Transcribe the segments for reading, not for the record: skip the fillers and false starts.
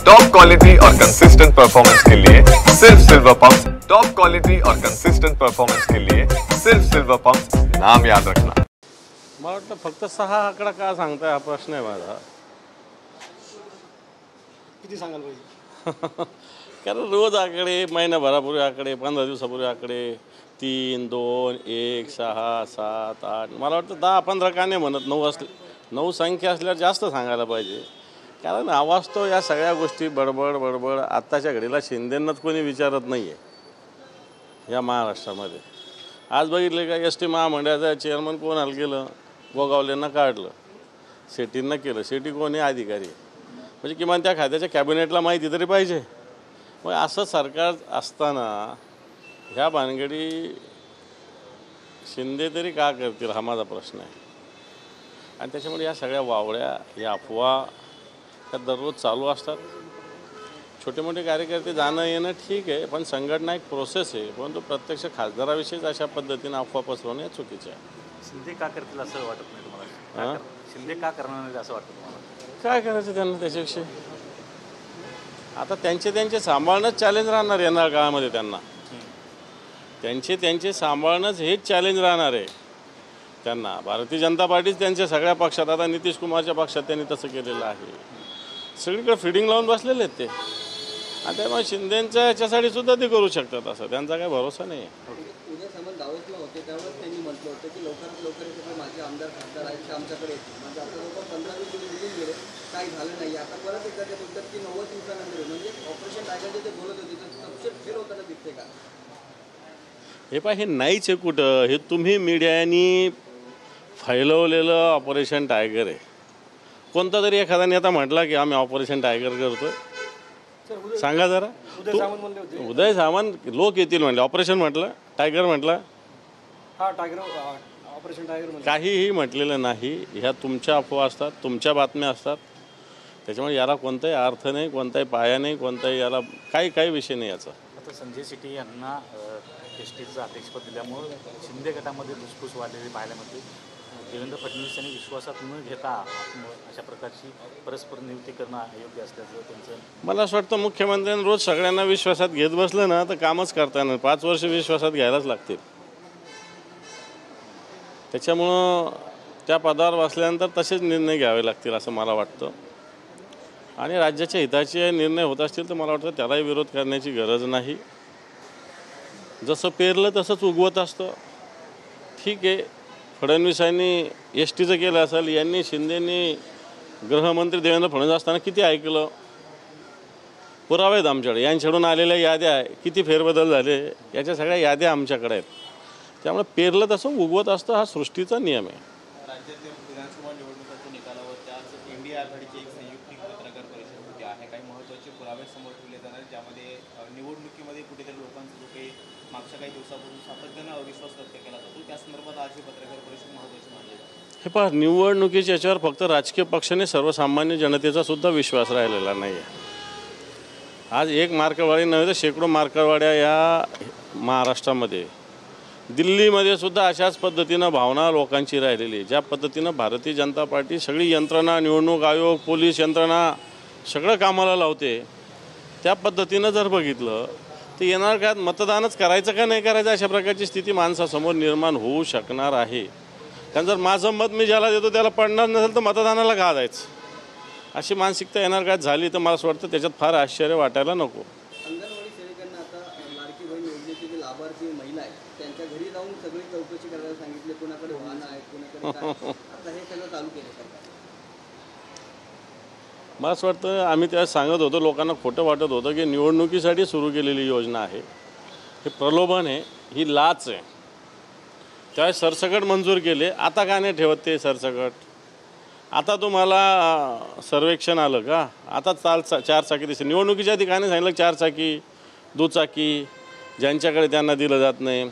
Top quality और consistent performance के लिए सिर्फ सिल्वर पंप। टॉप क्वालिटी और कंसिस्टेंट परफॉर्मेंस के लिए सिर्फ सिल्वर पंप, नाम याद रखना। मला वाटतं फक्त 6 आकडा का सांगताय हा प्रश्न आहे माझा। किती सांगाल पाहिजे? कारण रोज आकडे, महिनाभरापूर्वी आकडे, 15 दिवसापूर्वी आकडे, 3, 2, 1, 6, 7, 8, मला वाटतं 10-15 का नाही म्हणत, 9 असले 9 संख्या असल्यावर जास्त सांगायला पाहिजे। कारण आवाज तो या सगळ्या गोष्टी बडबड आत्ताच्या घडीला शिंदेंनाच कोणी विचारत नाही आहे या महाराष्ट्रामध्ये। आज बघितले का एस टी महामंडळाचा चेअरमन कोणाला केलं? गोगावलेंना काढलं, शेट्टींना केलं। शेट्टी कोणी अधिकारी म्हणजे किमान त्या खात्याच्या कॅबिनेटला माहिती तरी पाहिजे। मग असं सरकार असताना ह्या भानगडी शिंदे तरी का करतील हा माझा प्रश्न आहे। आणि त्याच्यामुळे या सगळ्या वावड्या, या अफवा त्या दररोज चालू असतात। छोटे मोठे कार्यकर्ते जाणं येणं ठीक आहे, पण संघटना एक प्रोसेस आहे। परंतु प्रत्यक्ष खासदाराविषयीच अशा पद्धतीने अफवा पसरवणे हे चुकीचे आहे। शिंदे का करतील असं वाटत नाही तुम्हाला? शिंदे का करणार नाही असं वाटतं तुम्हाला? काय करायचं त्यांना त्याच्याविषयी? आता त्यांचे सांभाळणंच चॅलेंज राहणार येणार काळामध्ये। त्यांना त्यांचे सांभाळणंच हेच चॅलेंज राहणार आहे त्यांना। भारतीय जनता पार्टीच त्यांच्या सगळ्या पक्षात, आता नितीश कुमारच्या पक्षात त्यांनी तसं केलेलं आहे। सगळीकडे फिडिंग लावून बसलेले आहेत ते। आणि त्यामुळे शिंदेंच्या याच्यासाठी सुद्धा ते करू शकतात, असं त्यांचा काही भरोसा नाही आहे। उद्या सामंत दावोसला होते त्यावेळेस त्यांनी म्हटलं होतं की लवकरात लवकर सगळे माझे आमदार खासदार आहेत ते आमच्याकडे येतील। म्हणजे आता लोक 15-20 दिवस निघून गेले, काही झालं नाही। आता परत एकदा ते बोलतात की 90 दिवसानंतर, म्हणजे ऑपरेशन टायगरचे ते बोलत होते तर तपशील फेल होताना दिसते का? हे पहा, हे नाहीच आहे कुठं, हे तुम्ही मीडियानी फैलवलेलं ऑपरेशन टायगर आहे। कोणता तरी एखादा नेता म्हटला की आम्ही ऑपरेशन टायगर करतोय? सांगा जरा। उदय सामंत लोक येतील म्हणले, ऑपरेशन म्हटलं, टायगर म्हटलं, टायगर ऑपरेशन टायगर काहीही म्हटलेलं नाही। ह्या तुमच्या अफवा असतात, तुमच्या बातम्या असतात। त्याच्यामुळे याला कोणताही अर्थ नाही, कोणताही पाया नाही, कोणताही याला काही विषय नाही याचा। आता संजय शेट्टी यांना एस टीचं अध्यक्षपद दिल्यामुळे शिंदे गटामध्ये धुसफूस वाढलेली पाहायला मिळते। देवेंद्र फडणवीस यांनी विश्वासात न घेता अशा प्रकारची परस्पर नियुक्ती करणं अयोग्य असल्याचं त्यांचं। मला असं वाटतं मुख्यमंत्र्यांनी रोज सगळ्यांना विश्वासात घेत बसलं ना तर कामच करता येणार। 5 वर्ष विश्वासात घ्यायलाच लागतील। त्याच्यामुळं त्या पदावर बसल्यानंतर तसेच निर्णय घ्यावे लागतील असं मला वाटतं। आणि राज्याच्या हिताचे निर्णय होत असतील तर मला वाटतं त्यालाही विरोध करण्याची गरज नाही। जसं पेरलं तसंच उगवत असतं। ठीक आहे, फडणवीसांनी एस टीचं केलं असेल, यांनी शिंदेंनी गृहमंत्री देवेंद्र फडणवीस असताना किती ऐकलं? पुरावे आहेत आमच्याकडे, यांच्याकडून आलेल्या याद्या आहे, किती फेरबदल झाले याच्या सगळ्या याद्या आमच्याकडे आहेत। त्यामुळे पेरलं तसं उगवत असतं, हा सृष्टीचा नियम आहे। राज्यातील विधानसभा निवडणुकांच्या निकालावर आज इंडिया आघाडीची एक संयुक्त पत्रकार परिषद होती आहे। काही महत्त्वाचे पुरावे समोर ठेवले जाणार, ज्यामध्ये निवडणुकीमध्ये कुठेतरी लोकांचा जो काही मागच्या काही दिवसापासून सातत्यानं अविश्वास व्यक्त केला जातो, त्या संदर्भात आज ही पत्रकार परिषद महत्त्वाची मानली जाते। हे पहा, निवडणुकीच्या याच्यावर फक्त राजकीय पक्षाने सर्वसामान्य जनतेचा सुद्धा विश्वास राहिलेला नाही आहे। आज एक मार्करवाडी नव्हे तर शेकडो मार्करवाड्या या महाराष्ट्रामध्ये, दिल्लीमध्ये सुद्धा अशाच पद्धतीनं भावना लोकांची राहिलेली आहे। ज्या पद्धतीनं भारतीय जनता पार्टी सगळी यंत्रणा, निवडणूक आयोग, पोलीस यंत्रणा सगळं कामाला लावते, त्या पद्धतीनं जर बघितलं तर येणार काळात मतदानच करायचं का नाही करायचं अशा प्रकारची स्थिती माणसासमोर निर्माण होऊ शकणार आहे। कारण जर माझं मत मी ज्याला देतो त्याला पडणार नसेल तर मतदानाला का जायचं, अशी मानसिकता येणार काळात झाली तर मला असं वाटतं त्याच्यात फार आश्चर्य वाटायला नको। अंगणवाडी सेविकांना आता लाडकी बहीण योजनेची जी लाभार्थी महिला आहे त्यांच्या घरी जाऊन सगळी चौकशी करायला सांगितले, कोणाकडे वाहन आहे, कोणाकडे काय, आता हे सगळं चालू केलं सरकार। मला असं वाटतं आम्ही त्यावेळेस सांगत होतो, लोकांना खोटं वाटत होतं की निवडणुकीसाठी सुरू केलेली योजना आहे, हे प्रलोभन आहे, ही लाच आहे। त्यावेळेस सरसकट मंजूर केले, आता का नाही ठेवत ते सरसकट? आता तुम्हाला सर्वेक्षण आलं का? आता 4 चाकी दिसते। निवडणुकीच्या आधी काय नाही सांगितलं? 4 चाकी, दुचाकी ज्यांच्याकडे त्यांना दिलं जात नाही,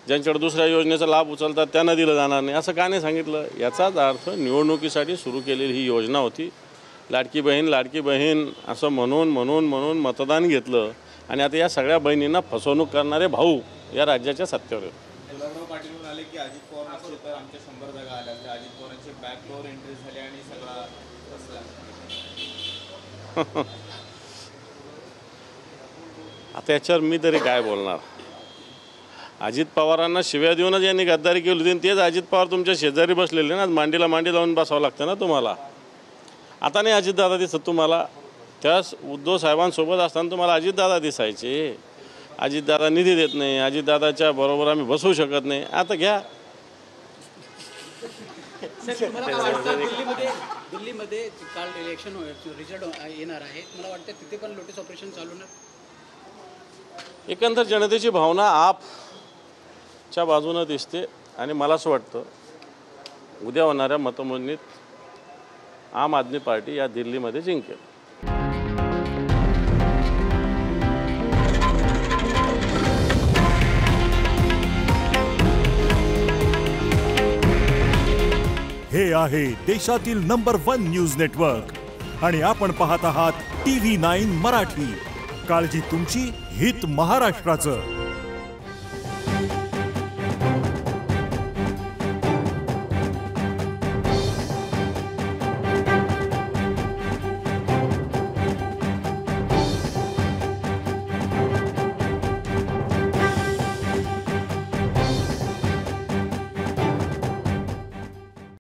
ज्यांच्याकडे दुसऱ्या योजनेचा लाभ उचलतात त्यांना दिलं जाणार नाही, असं का नाही सांगितलं? याचाच अर्थ निवडणुकीसाठी सुरू केलेली ही योजना होती। लाडकी बहीण असं म्हणून मतदान घेतलं आणि आता या सगळ्या बहिणींना फसवणूक करणारे भाऊ या राज्याच्या सत्तेवर आहेत। गुलाबराव पाटील म्हणाले की अजित पवार असले तर आमच्या 100 जागा आल्या, तर अजित पवारांची बॅकडोर एंट्री झाली आणि सगळा आता याच्यावर मी तरी काय बोलणार. अजित पवारांना शिव्या देऊनच यांनी गद्दारी केली होती आणि तेच अजित पवार तुमच्या शेजारी बसलेले ना, मांडीला मांडी लावून बसावं लागतं ना तुम्हाला. आता नाही अजितदादा दिसत तुम्हाला. त्या उद्धव साहेबांसोबत असताना तुम्हाला अजितदादा दिसायचे. अजितदादा निधी देत नाही, अजितदादाच्या बरोबर आम्ही बसवू शकत नाही. आता घ्या. दिल्लीमध्ये काल इलेक्शन रिझल्ट येणार आहे, मला वाटतं तिथे पण लोटस ऑपरेशन चालू होणार. एकंदर जनतेची भावना आपच्या बाजूनं दिसते आणि मला असं वाटतं उद्या होणाऱ्या मतमोजणीत आम आदमी पार्टी या दिल्लीमध्ये जिंकेल. हे आहे देशातील नंबर 1 न्यूज नेटवर्क आणि आपण पाहत आहात TV9 मराठी. काळजी तुमची, हित महाराष्ट्राचं.